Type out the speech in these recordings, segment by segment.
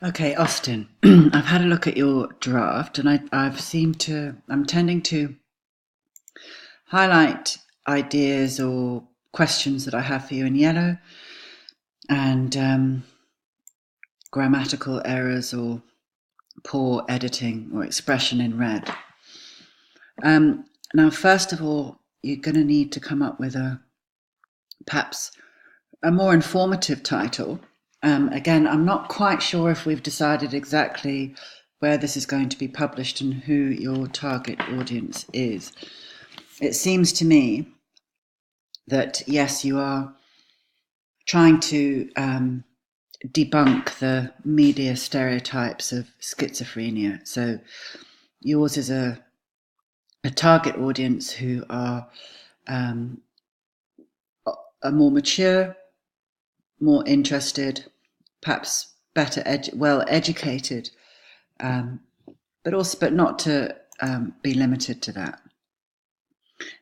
Okay, Austin, I've had a look at your draft and I'm tending to highlight ideas or questions that I have for you in yellow and grammatical errors or poor editing or expression in red. Now, first of all, you're going to need to come up with perhaps a more informative title. Again, I'm not quite sure if we've decided exactly where this is going to be published and who your target audience is. It seems to me that, yes, you are trying to debunk the media stereotypes of schizophrenia. So yours is a target audience who are more mature, more interested, perhaps better, well educated, but not to be limited to that.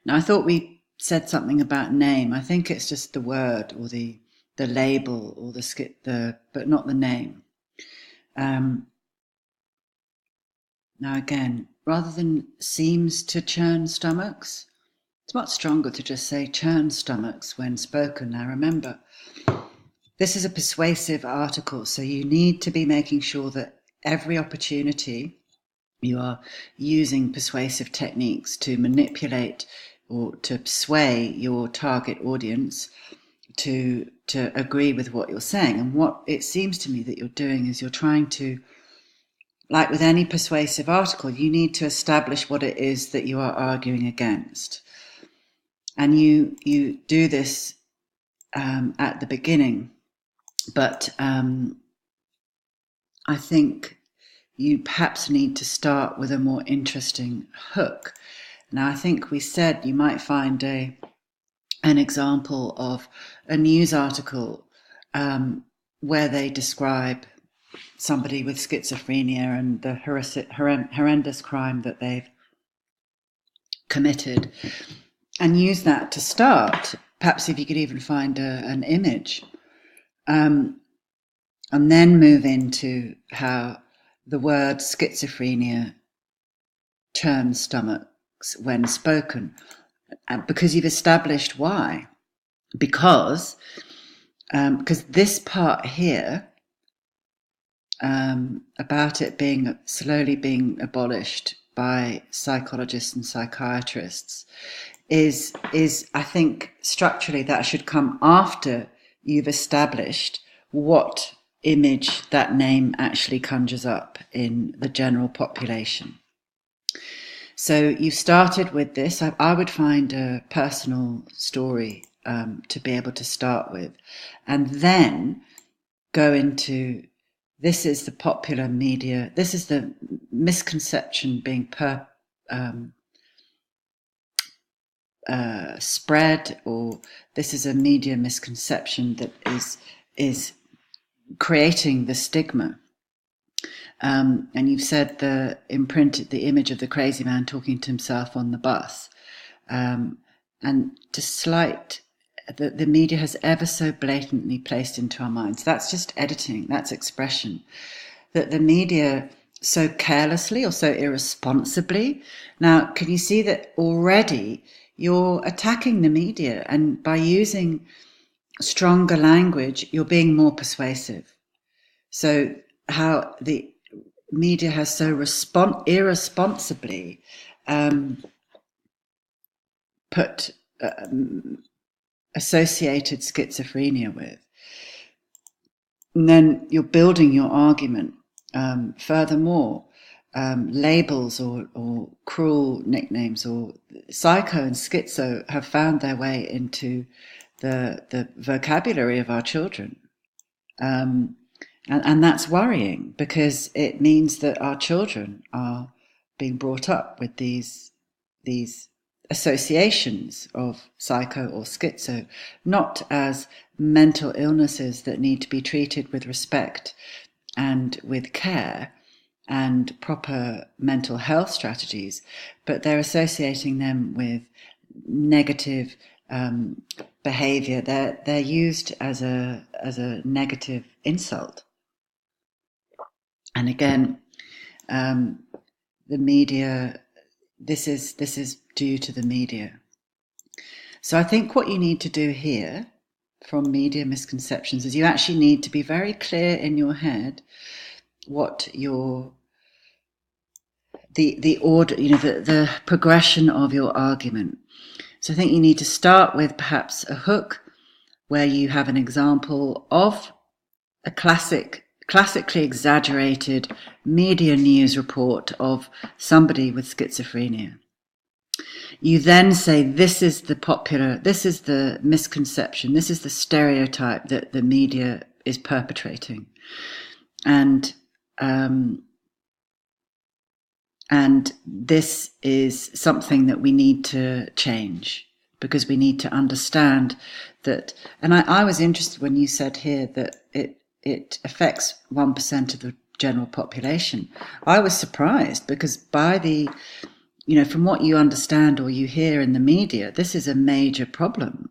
Now, I thought we said something about name. I think it's just the word or the label or but not the name. Now, again, rather than seems to churn stomachs, it's much stronger to just say churn stomachs when spoken. Now, remember, this is a persuasive article, so you need to be making sure that every opportunity you are using persuasive techniques to manipulate or to sway your target audience to agree with what you're saying. And what it seems to me that you're doing is you're trying to, like with any persuasive article, you need to establish what it is that you are arguing against. And you do this at the beginning, but I think you perhaps need to start with a more interesting hook. Now, I think we said you might find an example of a news article where they describe somebody with schizophrenia and the horrendous crime that they've committed, and use that to start. Perhaps if you could even find an image, and then move into how the word schizophrenia churns stomachs when spoken, because you've established why. Because this part here about it being slowly being abolished by psychologists and psychiatrists is I think structurally that should come after you've established what image that name actually conjures up in the general population. So you started with this. I would find a personal story to be able to start with, and then go into this is the popular media. This is the misconception being spread, or this is a media misconception that is creating the stigma. And you've said the image of the crazy man talking to himself on the bus, and to slight that the media has ever so blatantly placed into our minds. That's just editing, that's expression. That the media so carelessly or so irresponsibly. Now, can you see that already you're attacking the media, and by using stronger language, you're being more persuasive. So how the media has so irresponsibly put associated schizophrenia with. And then you're building your argument. Furthermore, labels or cruel nicknames or psycho and schizo have found their way into the vocabulary of our children. And that's worrying, because it means that our children are being brought up with these associations of psycho or schizo, not as mental illnesses that need to be treated with respect and with care and proper mental health strategies, but they're associating them with negative behavior. They're used as a negative insult. And again, the media, this is due to the media. So I think what you need to do here from media misconceptions is you actually need to be very clear in your head what the order, the progression of your argument. So I think you need to start with perhaps a hook where you have an example of a classically exaggerated media news report of somebody with schizophrenia. You then say, this is the misconception, this is the stereotype that the media is perpetrating. And this is something that we need to change, because we need to understand that. And I was interested when you said here that it affects 1% of the general population. I was surprised, because from what you understand or you hear in the media, this is a major problem.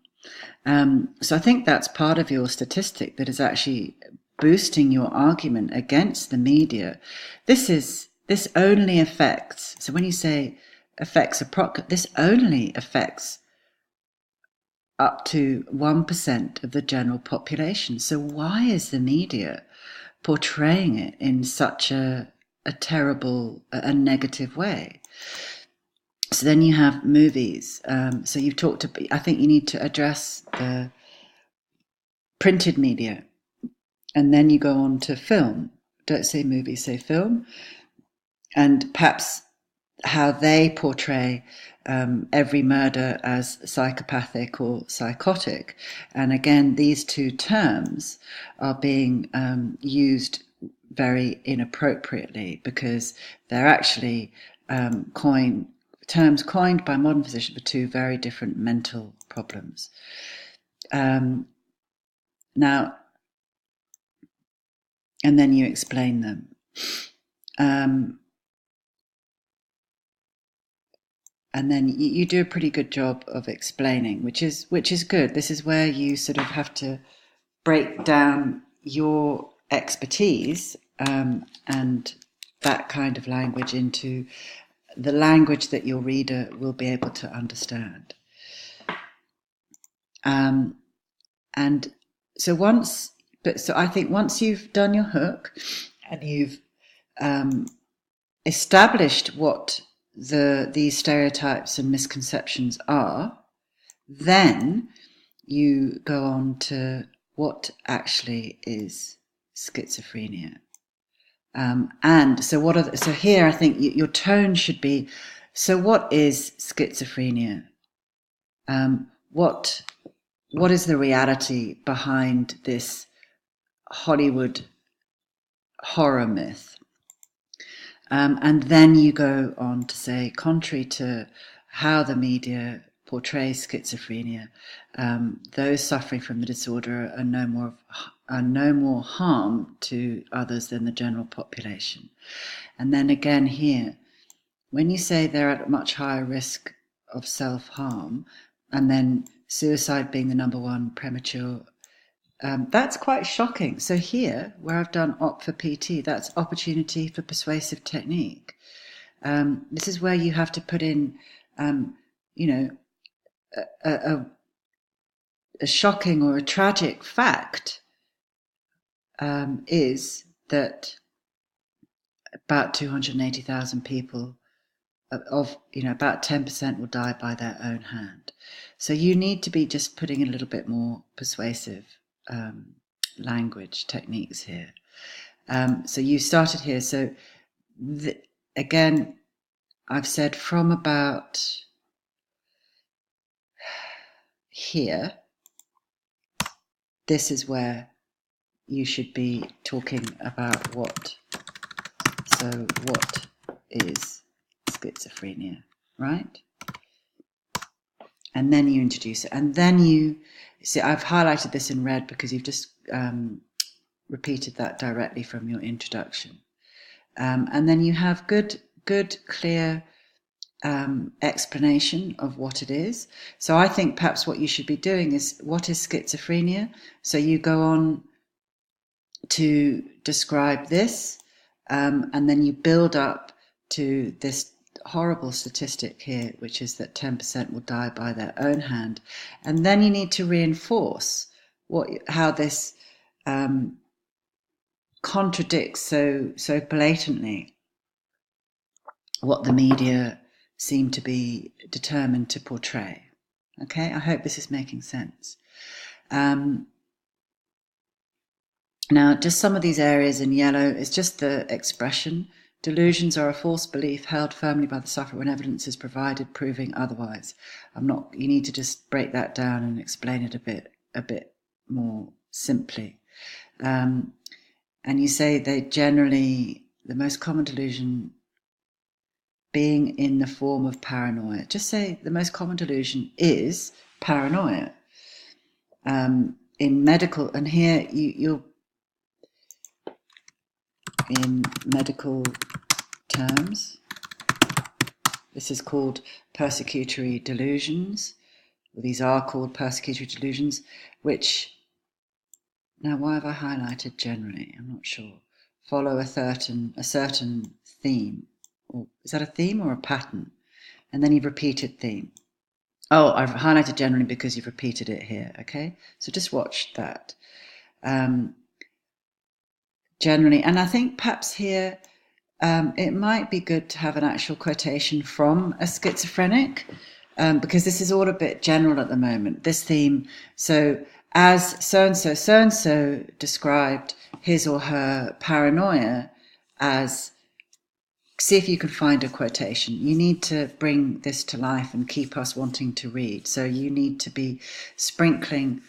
So I think that's part of your statistic that is actually boosting your argument against the media. This only affects, so when you say affects this only affects up to 1% of the general population. So why is the media portraying it in such a terrible, a negative way? So then you have movies. So you've talked about, I think you need to address the printed media, and then you go on to film. Don't say movie, say film. And perhaps how they portray every murder as psychopathic or psychotic. And again, these two terms are being used very inappropriately, because they're actually terms coined by modern physicians for two very different mental problems. Now, and then you explain them. And then you do a pretty good job of explaining, which is good. This is where you sort of have to break down your expertise and that kind of language into the language that your reader will be able to understand. And so I think once you've done your hook and you've established what these stereotypes and misconceptions are, then you go on to what actually is schizophrenia. And so here I think your tone should be, so what is schizophrenia? What is the reality behind this Hollywood horror myth? And then you go on to say, contrary to how the media portrays schizophrenia, those suffering from the disorder are no more harm to others than the general population. And then again here, when you say they're at much higher risk of self-harm, and then suicide being the number one premature, that's quite shocking. So here, where I've done Op for PT, that's opportunity for persuasive technique. This is where you have to put in, a shocking or a tragic fact is that about 280,000 people, about 10% will die by their own hand. So you need to be just putting in a little bit more persuasive language techniques here. So you started here. So again, I've said from about here, this is where you should be talking about what is schizophrenia, right? And then you introduce it. And then you see, I've highlighted this in red because you've just repeated that directly from your introduction. And then you have good, clear explanation of what it is. So I think perhaps what you should be doing is, what is schizophrenia? So you go on to describe this. and then you build up to this horrible statistic here, which is that 10% will die by their own hand. And then you need to reinforce how this contradicts so blatantly what the media seem to be determined to portray. Okay, I hope this is making sense. Now, just some of these areas in yellow is just the expression. Delusions are a false belief held firmly by the sufferer when evidence is provided proving otherwise. You need to just break that down and explain it a bit more simply. And you say the most common delusion being in the form of paranoia. Just say the most common delusion is paranoia. In medical, and here you're in medical terms, this is called persecutory delusions. Well, these are called persecutory delusions, which, now why have I highlighted generally? I'm not sure. Follow a certain theme. Or is that a theme or a pattern? And then you've repeated theme. Oh, I've highlighted generally because you've repeated it here, okay? So just watch that. Generally, and I think perhaps here it might be good to have an actual quotation from a schizophrenic, because this is all a bit general at the moment, this theme. So as so-and-so described his or her paranoia as, see if you can find a quotation. You need to bring this to life and keep us wanting to read. So you need to be sprinkling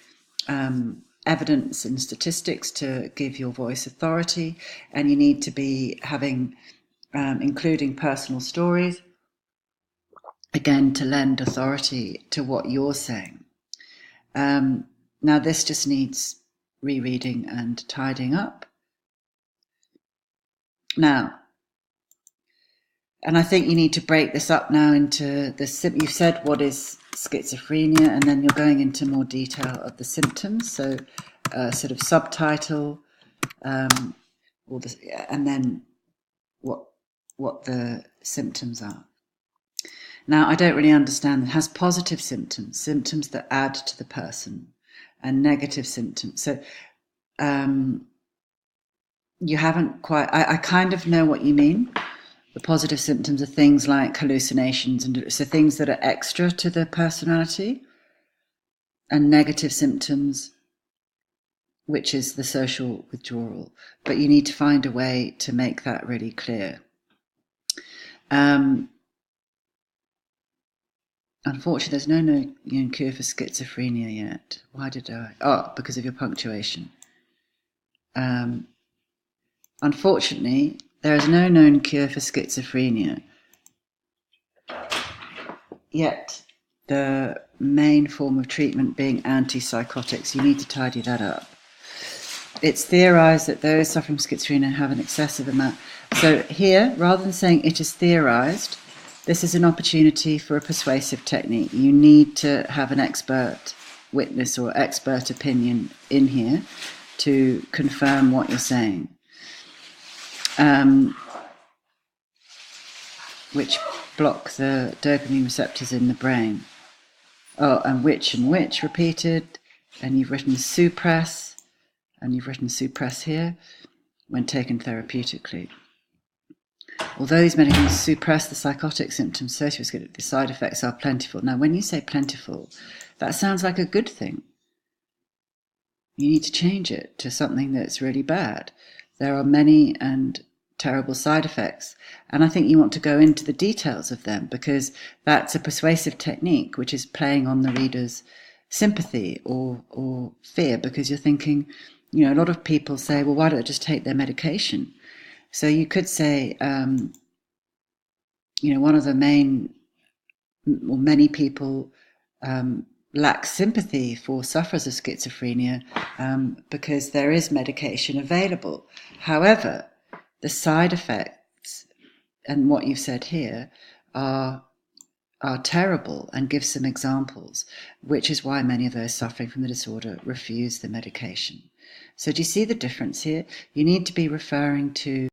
evidence and statistics to give your voice authority, and you need to be having including personal stories, again, to lend authority to what you're saying. Now this just needs rereading and tidying up. Now, and I think you need to break this up now into you've said what is schizophrenia, and then you're going into more detail of the symptoms. So sort of subtitle, and then what the symptoms are. Now, I don't really understand. It has positive symptoms that add to the person, and negative symptoms. So you haven't quite, I kind of know what you mean. The positive symptoms are things like hallucinations, and so things that are extra to the personality, and negative symptoms, which is the social withdrawal. But you need to find a way to make that really clear. Unfortunately, there's no known cure for schizophrenia yet. Why did I? Oh, because of your punctuation. Unfortunately, there is no known cure for schizophrenia, yet the main form of treatment being antipsychotics. You need to tidy that up. It's theorized that those suffering from schizophrenia have an excessive amount. So here, rather than saying it is theorized, this is an opportunity for a persuasive technique. You need to have an expert witness or expert opinion in here to confirm what you're saying. Which block the dopamine receptors in the brain. Oh, and which repeated, and you've written suppress, and you've written suppress here when taken therapeutically. Although these medications suppress the psychotic symptoms associated with the side effects are plentiful. Now, when you say plentiful, that sounds like a good thing. You need to change it to something that's really bad. There are many and terrible side effects, and I think you want to go into the details of them, because that's a persuasive technique which is playing on the reader's sympathy or fear, because you're thinking, a lot of people say, well, why don't I just take their medication? So you could say, one of the many people lack sympathy for sufferers of schizophrenia because there is medication available. However, the side effects and what you've said here are terrible, and give some examples, which is why many of those suffering from the disorder refuse the medication. So do you see the difference here? You need to be referring to